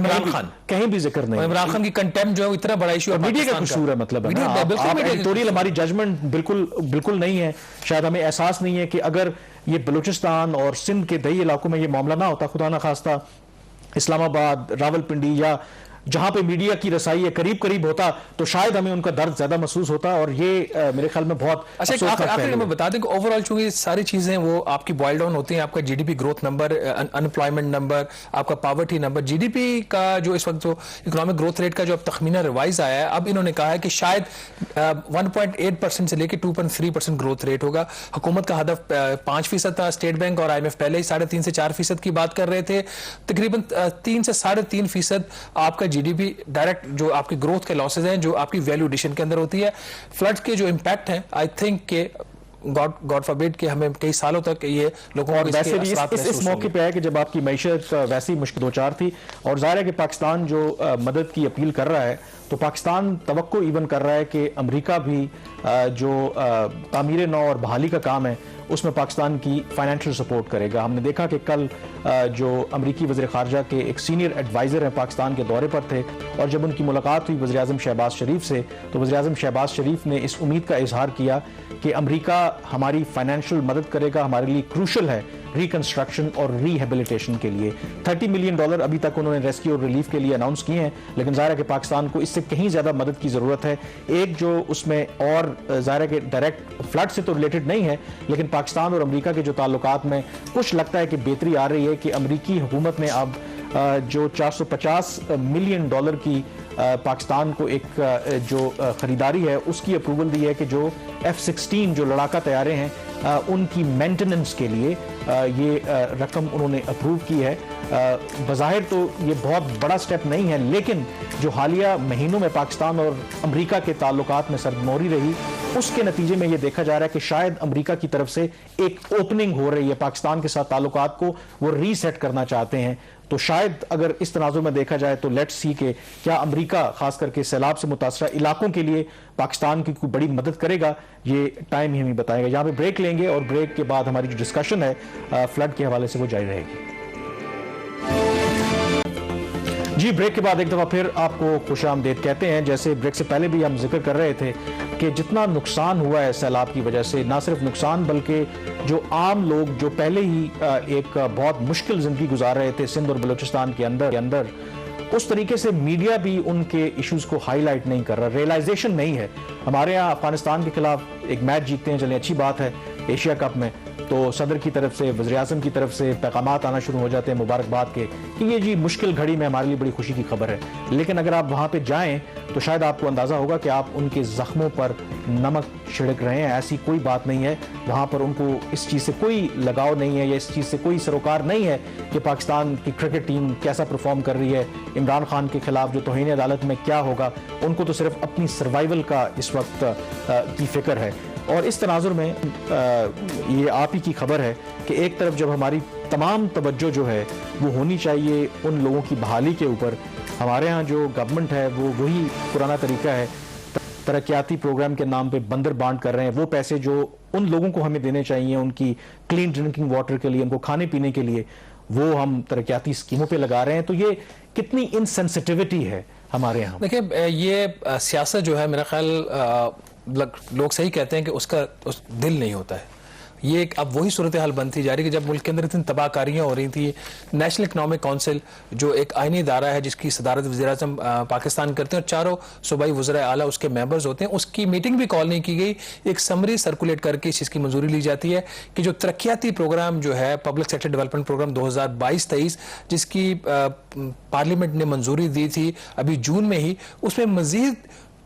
कहीं भी जिक्र नहीं। इमरान खान की कंटेम्प्ट जो है इतना बड़ा इशू है, मीडिया का कसूर है, मतलब है ना, एडिटोरियल हमारी जजमेंट बिल्कुल नहीं है। शायद हमें एहसास नहीं है कि अगर ये बलूचिस्तान और सिंध के दही इलाकों में ये मामला ना होता, खुदा ना खास्ता इस्लामाबाद, रावलपिंडी या जहां पे मीडिया की रसाई है करीब होता, तो शायद हमें उनका दर्द ज्यादा महसूस होता। और ये मेरे ख्याल में बहुत अच्छा। आखिर में बता दें कि ओवरऑल चूंकि सारी चीजें वो आपकी बॉयल डाउन होती हैं, आपका GDP growth number, unemployment number, आपका पॉवर्टी नंबर, जीडीपी का जो इस वक्त जो इकोनॉमिक ग्रोथ रेट का जो अब तखमीना रिवाइज आया है, अब इन्होंने कहा है कि शायद 1.8% से लेकर 2.3% ग्रोथ रेट होगा। हुकूमत का हदफ 5% था। स्टेट बैंक और IMF पहले ही 3.5 से 4% की बात कर रहे थे। तकरीबन 3 से 3.5% आपका जीडीपी डायरेक्ट जो आपकी ग्रोथ के लॉसेज हैं, जो आपकी वैल्यू एडिशन के अंदर होती है। फ्लड्स के जो इम्पैक्ट हैं, आई थिंक के गॉड फॉरबिड कि हमें कई सालों तक ये लोगों और वैसे भी इस मौके पे है कि जब आपकी मैशत वैसी मुश्किल दो चार थी, और जाहिर है कि पाकिस्तान जो मदद की अपील कर रहा है, तो पाकिस्तान तवक्को इवन कर रहा है कि अमेरिका भी जो तामीर नौ और बहाली का काम है उसमें पाकिस्तान की फाइनेंशियल सपोर्ट करेगा। हमने देखा कि कल जो अमरीकी वज़ीर ख़ारजा के एक सीनियर एडवाइज़र हैं पाकिस्तान के दौरे पर थे, और जब उनकी मुलाकात हुई वज़ीर आज़म शहबाज शरीफ से, तो वज़ीर आज़म शहबाज शरीफ ने इस उम्मीद का इजहार किया कि अमरीका हमारी फाइनेंशियल मदद करेगा, हमारे लिए क्रूशल है रिकंस्ट्रक्शन और रिहेबिलिटेशन के लिए। $30 मिलियन अभी तक उन्होंने रेस्क्यू और रिलीफ के लिए अनाउंस किए हैं, लेकिन ज़ाहिर है कि पाकिस्तान को इससे कहीं ज़्यादा मदद की ज़रूरत है। एक जो उसमें, और ज़ाहिर है कि डायरेक्ट फ्लड से तो रिलेटेड नहीं है, लेकिन पाकिस्तान और अमेरिका के जो ताल्लुकात में कुछ लगता है कि बेहतरी आ रही है कि अमेरिकी हुकूमत ने अब जो $450 मिलियन की पाकिस्तान को एक जो खरीदारी है उसकी अप्रूवल दी है कि जो F-16 जो लड़ाका तैयारे हैं उनकी मेंटेनेंस के लिए ये रकम उन्होंने अप्रूव की है। बज़ाहिर तो ये बहुत बड़ा स्टेप नहीं है, लेकिन जो हालिया महीनों में पाकिस्तान और अमेरिका के ताल्लुकात में सरगर्मी रही, उसके नतीजे में ये देखा जा रहा है कि शायद अमेरिका की तरफ से एक ओपनिंग हो रही है, पाकिस्तान के साथ ताल्लुकात को वो रीसेट करना चाहते हैं। तो शायद अगर इस तनाजुर में देखा जाए तो लेट्स सी के क्या अमेरिका खास करके सैलाब से मुतासरा इलाकों के लिए पाकिस्तान की कोई बड़ी मदद करेगा, ये टाइम ही हमें बताएगा। यहाँ पे ब्रेक लेंगे और ब्रेक के बाद हमारी जो डिस्कशन है फ्लड के हवाले से वो जारी रहेगी। जी, ब्रेक के बाद एक दफ़ा फिर आपको खुशामदीद कहते हैं। जैसे ब्रेक से पहले भी हम जिक्र कर रहे थे कि जितना नुकसान हुआ है सैलाब की वजह से, ना सिर्फ नुकसान बल्कि जो आम लोग जो पहले ही एक बहुत मुश्किल ज़िंदगी गुजार रहे थे सिंध और बलूचिस्तान के अंदर, उस तरीके से मीडिया भी उनके इश्यूज़ को हाईलाइट नहीं कर रहा, रियलाइजेशन नहीं है। हमारे यहाँ अफगानिस्तान के खिलाफ एक मैच जीतते हैं, चले अच्छी बात है, एशिया कप में, तो सदर की तरफ से, वज़ीर आज़म की तरफ से पैगामात आना शुरू हो जाते हैं मुबारकबाद के कि ये जी मुश्किल घड़ी में हमारे लिए बड़ी खुशी की खबर है। लेकिन अगर आप वहाँ पे जाएं तो शायद आपको अंदाज़ा होगा कि आप उनके ज़ख्मों पर नमक छिड़क रहे हैं। ऐसी कोई बात नहीं है, वहाँ पर उनको इस चीज़ से कोई लगाव नहीं है या इस चीज़ से कोई सरोकार नहीं है कि पाकिस्तान की क्रिकेट टीम कैसा परफॉर्म कर रही है, इमरान खान के खिलाफ जो तौहीन अदालत में क्या होगा। उनको तो सिर्फ अपनी सर्वाइवल का इस वक्त की फिक्र है। और इस तनाजुर में ये आप ही की खबर है कि एक तरफ जब हमारी तमाम तवज्जो जो है वो होनी चाहिए उन लोगों की बहाली के ऊपर, हमारे यहाँ जो गवर्नमेंट है वो वही पुराना तरीका है, तरक्याती प्रोग्राम के नाम पे बंदर बांट कर रहे हैं। वो पैसे जो उन लोगों को हमें देने चाहिए उनकी क्लीन ड्रिंकिंग वाटर के लिए, उनको खाने पीने के लिए, वो हम तरक्याती स्कीमों पे लगा रहे हैं। तो ये कितनी इनसेंसिटिविटी है हमारे यहाँ। देखिए, ये सियासत जो है मेरा ख्याल लोग सही कहते हैं कि उसका दिल नहीं होता है। ये एक अब वही सूरत हाल बनती जा रही है कि जब मुल्क के अंदर इतनी तबाहकारियां हो रही थी, नेशनल इकनॉमिक काउंसिल जो एक आईनी इदारा है जिसकी सदारत वज़ीर-ए-आज़म पाकिस्तान करते हैं और चारों सूबाई वज़राए आला उसके मेंबर्स होते हैं, उसकी मीटिंग भी कॉल नहीं की गई। एक समरी सर्कुलेट करके इस चीज़ की मंजूरी ली जाती है कि जो तरक्याती प्रोग्राम जो है पब्लिक सेक्टर डेवलपमेंट प्रोग्राम 2022-23 जिसकी पार्लियामेंट ने मंजूरी दी थी अभी जून में ही, उसमें मजीद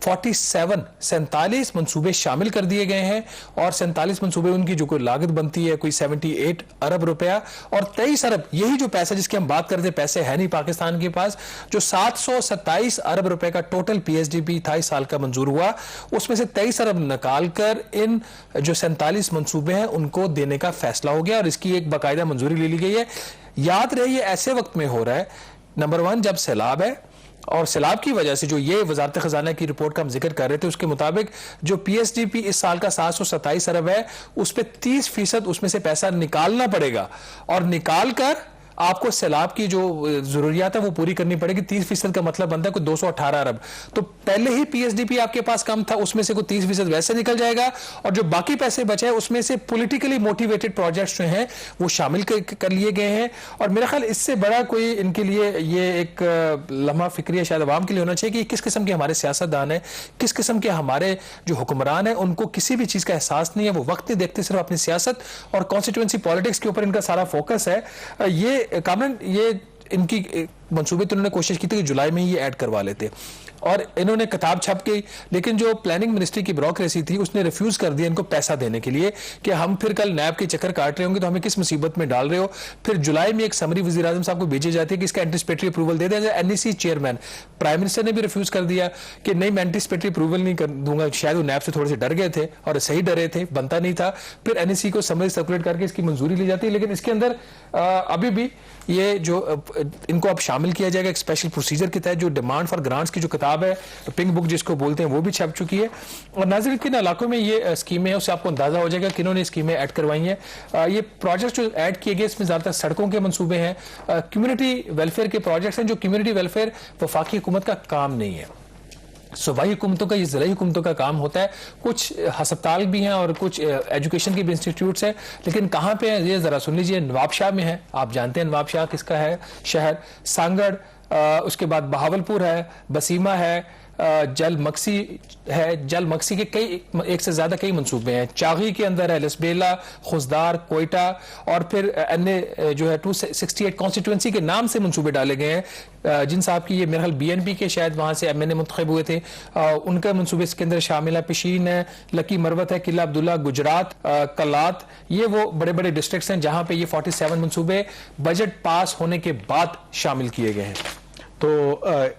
47 मंसूबे शामिल कर दिए गए हैं और 47 मंसूबे उनकी जो कोई लागत बनती है कोई 78 अरब रुपया और 23 अरब, यही जो पैसा जिसकी हम बात करते हैं, पैसे है नहीं पाकिस्तान के पास, जो 727 अरब रुपए का टोटल पीएसडीपी था इस साल का मंजूर हुआ, उसमें से 23 अरब निकाल कर इन जो 47 मंसूबे हैं उनको देने का फैसला हो गया और इसकी एक बाकायदा मंजूरी ले ली गई है। याद रहे ये ऐसे वक्त में हो रहा है, नंबर 1 जब सैलाब है और सैलाब की वजह से जो ये वजारत खजाना की रिपोर्ट का हम जिक्र कर रहे थे उसके मुताबिक जो पीएसडीपी इस साल का 727 अरब है उस पर 30% उसमें से पैसा निकालना पड़ेगा और निकाल कर आपको सैलाब की जो जरूरियात है वो पूरी करनी पड़ेगी। 30% का मतलब बनता है कोई 218 अरब। तो पहले ही पीएसडीपी आपके पास कम था, उसमें से कोई 30% वैसे निकल जाएगा और जो बाकी पैसे बचे हैं उसमें से पॉलिटिकली मोटिवेटेड प्रोजेक्ट्स जो हैं वो शामिल कर लिए गए हैं। और मेरा ख्याल इससे बड़ा कोई इनके लिए ये एक लम्हा फिक्रिया शायद अवाम के लिए होना चाहिए कि किस किस्म के हमारे सियासतदान हैं, किस किस्म के हमारे जो हुक्मरान हैं, उनको किसी भी चीज़ का एहसास नहीं है, वो वक्त नहीं देखते, सिर्फ अपनी सियासत और कॉन्स्टिट्यूंसी पॉलिटिक्स के ऊपर इनका सारा फोकस है। ये कामरान ये इनकी मंसूबे तो उन्होंने कोशिश की थी कि जुलाई में ही ये ऐड करवा लेते और इन्होंने किताब छप गई, लेकिन जो प्लानिंग मिनिस्ट्री की ब्यूरोक्रेसी थी उसने रिफ्यूज कर दिया इनको पैसा देने के लिए कि हम फिर कल नैब के चक्कर काट रहे होंगे तो हमें किस मुसीबत में डाल रहे हो। फिर जुलाई में एक समरी वज़ीर आज़म साहब को भेजी जाती है कि इसका एंटिसिपेटरी अप्रूवल दे दिया। एनईसी चेयरमैन प्राइम मिनिस्टर ने भी रिफ्यूज कर दिया कि नहीं मैं एंटिसिपेटरी अप्रूवल नहीं कर दूंगा, शायद वो नैब से थोड़े से डर गए थे और सही डरे थे, बनता नहीं था। फिर एनईसी को समरी सर्कुलेट करके इसकी मंजूरी ली जाती है, लेकिन इसके अंदर अभी भी ये जो इनको अब शामिल किया जाएगा एक स्पेशल प्रोसीजर के तहत। जो डिमांड फॉर ग्रांट्स की जो किताब है, पिंक बुक जिसको बोलते हैं, वो भी छप चुकी है और नाज़रीन किन इलाकों में ये स्कीमें हैं उससे आपको अंदाजा हो जाएगा किन्होंने स्कीमें ऐड करवाई हैं। ये प्रोजेक्ट जो ऐड किए गए इसमें ज़्यादातर सड़कों के मंसूबे हैं, कम्युनिटी वेलफेयर के प्रोजेक्ट्स हैं। जो कम्युनिटी वेलफेयर वफाकी हुकूमत का काम नहीं है, सूबाई हुकूमतों का, ये ज़िला हुकूमतों का काम होता है। कुछ हस्पताल भी हैं और कुछ एजुकेशन के भी इंस्टीट्यूट्स हैं, लेकिन कहाँ पे है ये ज़रा सुन लीजिए। नवाबशाह में है, आप जानते हैं नवाबशाह किसका है शहर, सांगड़, उसके बाद बहावलपुर है, बसीमा है, जल मक्सी है, जल मक्सी के कई एक से ज्यादा कई मंसूबे हैं। चागी के अंदर है लसबेला, खुजदार, कोयटा और फिर अन्य जो है 268 कॉन्स्टिट्यूंसी के नाम से मंसूबे डाले गए हैं। जिन साहब की ये मेरे ख्याल बीएनपी के शायद वहां से एमएनए मुंतखब हुए थे, उनका मंसूबे इसके अंदर शामिल है। पिशीन है, लकी मरवत है, किला अब्दुल्ला, गुजरात, कलात, ये वो बड़े बड़े डिस्ट्रिक्ट्स हैं जहां पे ये 47 मंसूबे बजट पास होने के बाद शामिल किए गए हैं। तो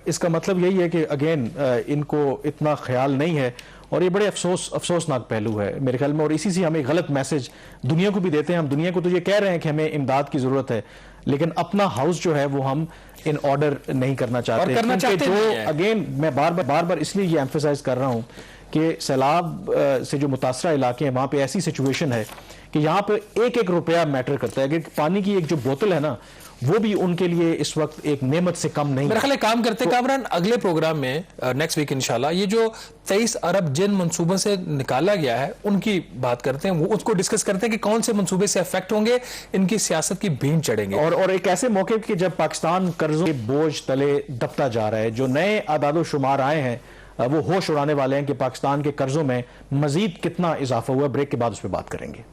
इसका मतलब यही है कि अगेन इनको इतना ख्याल नहीं है और ये बड़े अफसोसनाक पहलू है मेरे ख्याल में। और इसी से हम एक गलत मैसेज दुनिया को भी देते हैं। हम दुनिया को तो ये कह रहे हैं कि हमें इमदाद की जरूरत है, लेकिन अपना हाउस जो है वो हम इन ऑर्डर नहीं करना चाहते। जो अगेन मैं बार बार इसलिए ये एम्फेसाइज कर रहा हूं कि सैलाब से जो मुतासरा इलाके हैं वहां पे ऐसी सिचुएशन है कि यहाँ पे एक एक रुपया मैटर करता है। कि पानी की एक जो बोतल है ना, वो भी उनके लिए इस वक्त एक नेमत से कम नहीं। मेरे ख्याल काम करते कामरान अगले प्रोग्राम में नेक्स्ट वीक इंशाल्लाह ये जो 23 अरब जिन मंसूबों से निकाला गया है उनकी बात करते हैं, वो उसको डिस्कस करते हैं कि कौन से मंसूबे से अफेक्ट होंगे, इनकी सियासत की भीड़ चढ़ेंगे। और एक ऐसे मौके कि जब पाकिस्तान कर्जों के बोझ तले दबता जा रहा है। जो नए आदादो शुमार आए हैं वो होश उड़ाने वाले हैं कि पाकिस्तान के कर्जों में मजीद कितना इजाफा हुआ। ब्रेक के बाद उस पर बात करेंगे।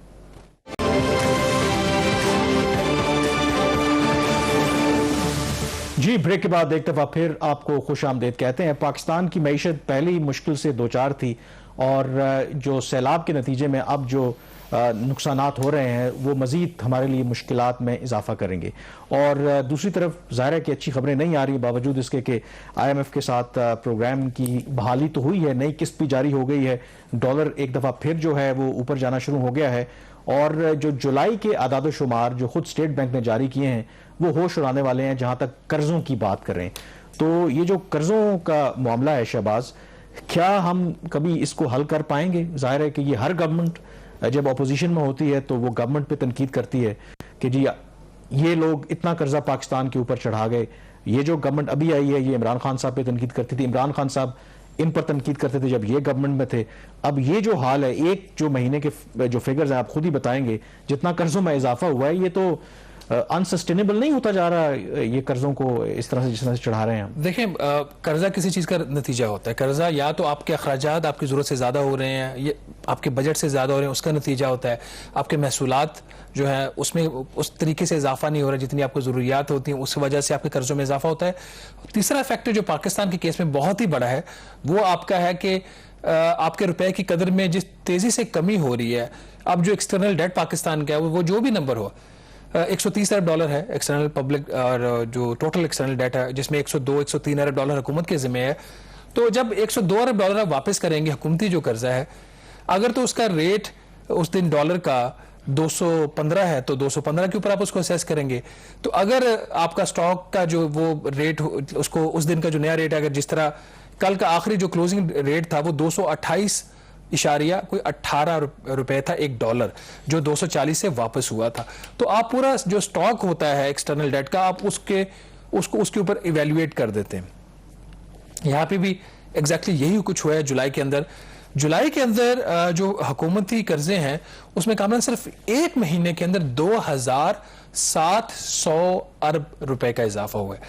जी, ब्रेक के बाद एक दफ़ा फिर आपको खुश आमदेद कहते हैं। पाकिस्तान की मईशत पहले ही मुश्किल से दो चार थी और जो सैलाब के नतीजे में अब जो नुकसानात हो रहे हैं वो मज़ीद हमारे लिए मुश्किलात में इजाफा करेंगे। और दूसरी तरफ ज़ाहिर है कि अच्छी खबरें नहीं आ रही, बावजूद इसके कि IMF के साथ प्रोग्राम की बहाली तो हुई है, नई किस्त भी जारी हो गई है, डॉलर एक दफ़ा फिर जो है वो ऊपर जाना शुरू हो गया है। और जो जुलाई के आदाद शुमार जो खुद स्टेट बैंक ने जारी किए हैं वो होश उड़ाने वाले हैं जहां तक कर्जों की बात करें। तो ये जो कर्जों का मामला है शहबाज, क्या हम कभी इसको हल कर पाएंगे? जाहिर है कि ये हर गवर्नमेंट जब अपोजिशन में होती है तो वो गवर्नमेंट पे तनकीद करती है कि जी ये लोग इतना कर्जा पाकिस्तान के ऊपर चढ़ा गए। ये जो गवर्नमेंट अभी आई है ये इमरान खान साहब पे तनकीद करती थी। इमरान खान साहब इन पर तनकीद करते थे जब ये गवर्नमेंट में थे। अब ये जो हाल है, एक जो महीने के जो फिगर्स हैं आप खुद ही बताएंगे, जितना कर्जों में इजाफा हुआ है, ये तो अनसस्टेनेबल नहीं होता जा रहा ये कर्जों को इस तरह से जिस तरह से चढ़ा रहे हैं हम। देखें, कर्जा किसी चीज का नतीजा होता है। कर्जा या तो आपके अखराजात आपकी जरूरत से ज्यादा हो रहे हैं, ये आपके बजट से ज्यादा हो रहे हैं, उसका नतीजा होता है। आपके महसूलात जो है उसमें उस तरीके से इजाफा नहीं हो रहा जितनी आपको जरूरियात होती हैं, उस वजह से आपके कर्जों में इजाफा होता है। तीसरा फैक्टर जो पाकिस्तान के केस में बहुत ही बड़ा है वो आपका है कि आपके रुपए की कदर में जिस तेजी से कमी हो रही है। अब जो एक्सटर्नल डेट पाकिस्तान का है वो जो भी नंबर हो, 130 अरब डॉलर है एक्सटर्नल पब्लिक, और जो टोटल एक्सटर्नल डेट है जिसमें 102-103 अरब डॉलर हुकूमत के जिम्मे है। तो जब 102 अरब डॉलर आप वापस करेंगे हुकूमती जो कर्जा है, अगर तो उसका रेट उस दिन डॉलर का 215 है तो 215 के ऊपर आप उसको असेस करेंगे। तो अगर आपका स्टॉक का जो वो रेट उसको उस दिन का जो नया रेट है, अगर जिस तरह कल का आखिरी जो क्लोजिंग रेट था वो 228 इशारिया कोई 18 रुपए था एक डॉलर, जो 240 से वापस हुआ था। तो आप पूरा जो स्टॉक होता है एक्सटर्नल डेट का, आप उसके ऊपर इवेल्युएट कर देते हैं। यहां पे भी एग्जैक्टली यही कुछ हुआ है जुलाई के अंदर। जुलाई के अंदर जो हुकूमती कर्जे हैं उसमें कामन सिर्फ एक महीने के अंदर 2700 अरब रुपए का इजाफा हुआ है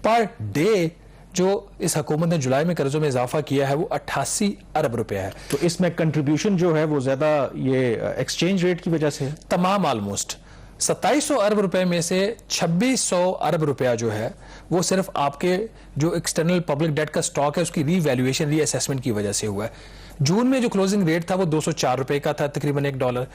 पर डे। जो इस हुकूमत ने जुलाई में कर्जों में इजाफा किया है वो 88 अरब रुपया है। तो इसमें कंट्रीब्यूशन जो है वो ज्यादा ये एक्सचेंज रेट की वजह से है। तमाम ऑलमोस्ट 2700 अरब रुपए में से 2600 अरब रुपया जो है वो सिर्फ आपके जो एक्सटर्नल पब्लिक डेट का स्टॉक है उसकी रीवैल्यूएशन रीअसेसमेंट की वजह से हुआ है। जून में जो क्लोजिंग रेट था वो 204 रुपए का था, तकरीबन $1।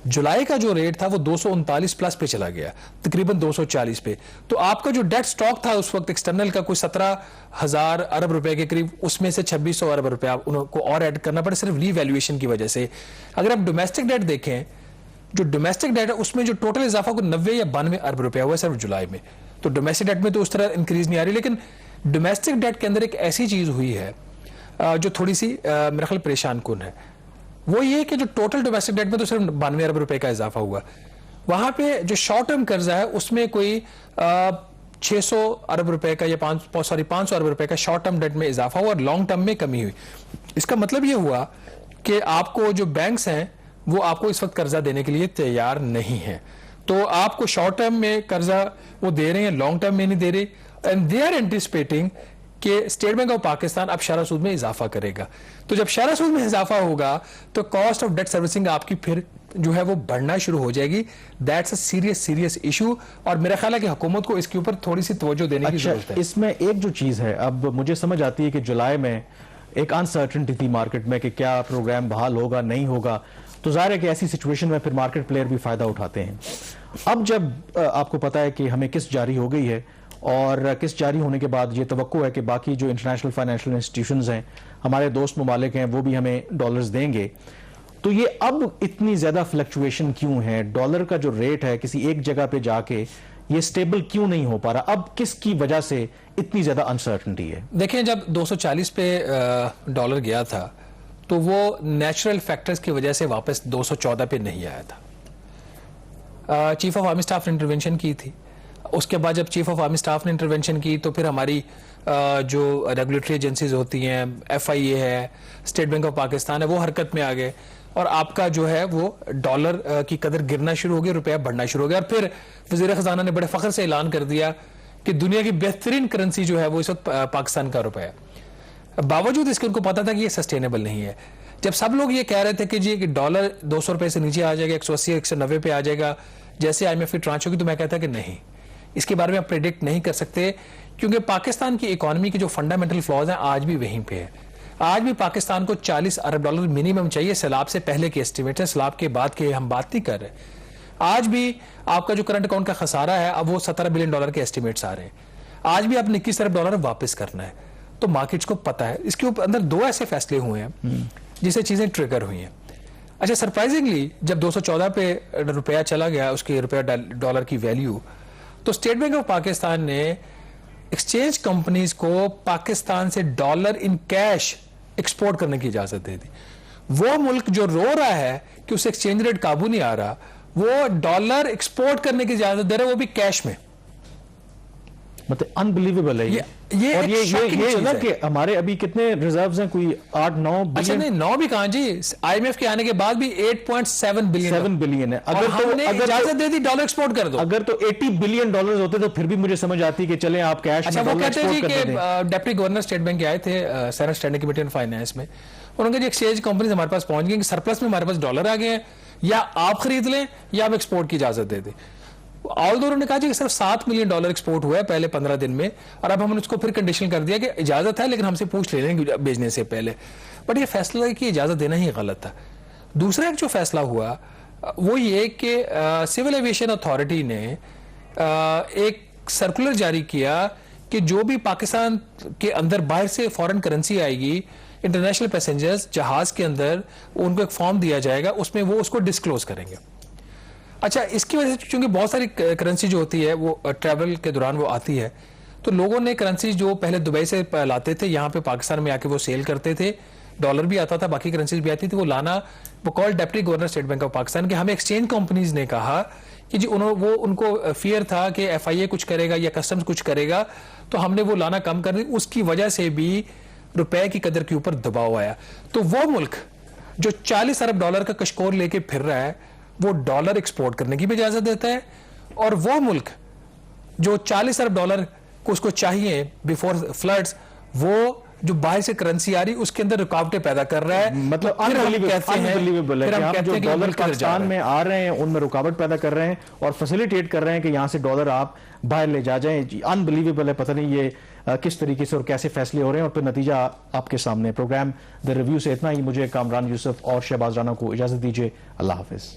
जुलाई का जो रेट था वो 239 प्लस पे चला गया, तकरीबन 240 पे। तो आपका जो डेट स्टॉक था उस वक्त एक्सटर्नल का कोई 17,000 अरब रुपए के करीब, उसमें से 2600 अरब रुपए उनको और ऐड करना पड़े सिर्फ रीवैल्यूएशन की वजह से। अगर आप डोमेस्टिक डेट देखें, जो डोमेस्टिक डेट है उसमें जो टोटल इजाफा को 90 या 92 अरब रुपया हुआ सिर्फ जुलाई में। तो डोमेस्टिक डेट में तो उस तरह इंक्रीज नहीं आ रही, लेकिन डोमेस्टिक डेट के अंदर एक ऐसी चीज हुई है जो थोड़ी सी मेरे ख्याल परेशान कुन है। वो ये कि जो टोटल डोमेस्टिक डेट में तो सिर्फ 92 अरब रुपए का इजाफा हुआ, वहां पे जो शॉर्ट टर्म कर्जा है उसमें कोई 600 अरब रुपए का या 500 अरब रुपए का शॉर्ट टर्म डेट में इजाफा हुआ और लॉन्ग टर्म में कमी हुई। इसका मतलब ये हुआ कि आपको जो बैंक्स हैं वो आपको इस वक्त कर्जा देने के लिए तैयार नहीं है। तो आपको शॉर्ट टर्म में कर्जा वो दे रहे हैं, लॉन्ग टर्म में नहीं दे रहे, एंड दे आर एंटिसिपेटिंग कि स्टेट बैंक ऑफ पाकिस्तान अब शरह सूद में इजाफा करेगा। तो जब शरह सूद में इजाफा होगा तो कॉस्ट ऑफ डेट सर्विसिंग आपकी फिर जो है वो बढ़ना शुरू हो जाएगी। दैट्स अ सीरियस इशू, और मेरा ख्याल है कि हुकूमत को इसके ऊपर थोड़ी सी तवज्जो देने की जरूरत है। इसमें एक जो चीज है, अब मुझे समझ आती है कि जुलाई में एक अनसर्टेनिटी थी मार्केट में कि क्या प्रोग्राम बहाल होगा नहीं होगा, तो जाहिर है कि ऐसी सिचुएशन में फिर मार्केट प्लेयर भी फायदा उठाते हैं। अब जब आपको पता है कि हमें किस्त जारी हो गई है और किस्त जारी होने के बाद ये तवक्को है कि बाकी जो इंटरनेशनल फाइनेंशियल इंस्टीट्यूशंस हैं, हमारे दोस्त ममालिक हैं, वो भी हमें डॉलर्स देंगे, तो ये अब इतनी ज्यादा फ्लक्चुएशन क्यों है? डॉलर का जो रेट है किसी एक जगह पे जाके ये स्टेबल क्यों नहीं हो पा रहा? अब किसकी वजह से इतनी ज्यादा अनसर्टनिटी है? देखें, जब 240 पे डॉलर गया था तो वो नेचुरल फैक्टर्स की वजह से वापस 214 पे नहीं आया था। चीफ ऑफ आर्मी स्टाफ ने इंटरवेंशन की थी। उसके बाद जब चीफ ऑफ आर्मी स्टाफ ने इंटरवेंशन की तो फिर हमारी जो रेगुलेटरी एजेंसीज होती हैं, FIA है, स्टेट बैंक ऑफ पाकिस्तान है, वो हरकत में आ गए और आपका जो है वो डॉलर की कदर गिरना शुरू हो गई, रुपया बढ़ना शुरू हो गया। और फिर वजीर खजाना ने बड़े फख्र से ऐलान कर दिया कि दुनिया की बेहतरीन करेंसी जो है वो इस वक्त पाकिस्तान का रुपया है। बावजूद इसके उनको पता था कि ये सस्टेनेबल नहीं है। जब सब लोग ये कह रहे थे कि जी कि डॉलर 200 रुपए से नीचे आ जाएगा, 180 190 पे आ जाएगा जैसे IMF की ट्रांच होगी, तो मैं कहता कि नहीं, इसके बारे में आप प्रेडिक्ट नहीं कर सकते, क्योंकि पाकिस्तान की इकोनॉमी के जो फंडामेंटल फ्लॉज हैं आज भी वहीं पे है। आज भी पाकिस्तान को 40 अरब डॉलर मिनिमम चाहिए। सैलाब से पहले के एस्टिमेट है, सैलाब के बाद के हम बात नहीं कर रहे। आज भी आपका जो करंट अकाउंट का खसारा है अब वो 17 बिलियन डॉलर के एस्टिमेट्स आ रहे हैं। आज भी आपने 21 अरब डॉलर वापस करना है, तो मार्केट्स को पता है। इसके ऊपर अंदर दो ऐसे फैसले हुए हैं जिससे चीजें ट्रिगर हुई हैं। अच्छा, सरप्राइजिंगली जब 214 पे रुपया चला गया, उसके रुपया डॉलर की वैल्यू, तो स्टेट बैंक ऑफ पाकिस्तान ने एक्सचेंज कंपनीज को पाकिस्तान से डॉलर इन कैश एक्सपोर्ट करने की इजाजत दे दी। वो मुल्क जो रो रहा है कि उसे एक्सचेंज रेट काबू नहीं आ रहा, वो डॉलर एक्सपोर्ट करने की इजाजत दे रहा है, वो भी कैश में। मतलब अनबिलीवेबल है ये और एक ये shocking चीज ना है। कि हमारे अभी कितने रिजर्व्स हैं, कोई 8-9 अच्छा बिलियन, नहीं 9 भी कहां जी, IMF के आने के बाद भी 8.7 बिलियन 7 बिलियन है। अगर हमने इजाजत दे दी डॉलर एक्सपोर्ट कर दो। अगर तो 80 बिलियन डॉलर्स होते तो फिर भी मुझे समझ आती कि चले आप कैश अच्छा में वो डॉलर कहते हैं जी एक्सपोर्ट कि कर दें। डेप्टी गवर्नर स्टेट बैंक के आए थे senate standing committee on finance में, उन्होंने कहा जी एक्सचेंज कंपनीज हमारे पास पहुंच गई कि सरप्लस में हमारे पास डॉलर आ गए हैं, या आप खरीद लें या आप एक्सपोर्ट की इजाजत दे दें। ऑल दो ने कहा जी कि सिर्फ 7 मिलियन डॉलर एक्सपोर्ट हुआ है पहले 15 दिन में, और अब हमने उसको फिर कंडीशन कर दिया कि इजाजत है लेकिन हमसे पूछ ले लेंगे बेचने से पहले। बट ये फैसला है कि इजाजत देना ही गलत था। दूसरा एक जो फैसला हुआ वो ये कि सिविल एविएशन अथॉरिटी ने एक सर्कुलर जारी किया कि जो भी पाकिस्तान के अंदर बाहर से फॉरेन करेंसी आएगी इंटरनेशनल पैसेंजर्स जहाज के अंदर, उनको एक फॉर्म दिया जाएगा, उसमें वो उसको डिस्क्लोज करेंगे। अच्छा, इसकी वजह से चूंकि बहुत सारी करेंसी जो होती है वो ट्रैवल के दौरान वो आती है, तो लोगों ने करेंसी जो पहले दुबई से लाते थे यहाँ पे पाकिस्तान में आके वो सेल करते थे, डॉलर भी आता था, बाकी करेंसीज भी आती थी, वो लाना, वो call deputy governor state bank of Pakistan के, हमें एक्सचेंज कंपनीज ने कहा कि जी उनको फियर था कि FIA कुछ करेगा या कस्टम्स कुछ करेगा, तो हमने वो लाना कम कर दी। उसकी वजह से भी रुपए की कदर के ऊपर दबाव आया। तो वो मुल्क जो 40 अरब डॉलर का कशकोर लेके फिर रहा है वो डॉलर एक्सपोर्ट करने की भी इजाजत देता है, और वो मुल्क जो 40 अरब डॉलर को उसको चाहिए बिफोर फ्लड्स, वो जो बाहर से करेंसी आ रही उसके अंदर रुकावटें पैदा कर रहा है। मतलब फिर हम अनबिलीवेबल फिर हम है कहते कि जो हैं कि डॉलर मुल्क किधर जा पाकिस्तान रहा है। में आ रहे हैं उनमें रुकावट पैदा कर रहे हैं और फैसिलिटेट कर रहे हैं कि यहाँ से डॉलर आप बाहर ले जा जाएं। अनबिलीवेबल है, पता नहीं ये किस तरीके से और कैसे फैसले हो रहे हैं, और फिर नतीजा आपके सामने। प्रोग्राम द रिव्यू से इतना ही। मुझे कामरान यूसुफ और शहबाज राना को इजाजत दीजिए। अल्लाह हाफिज।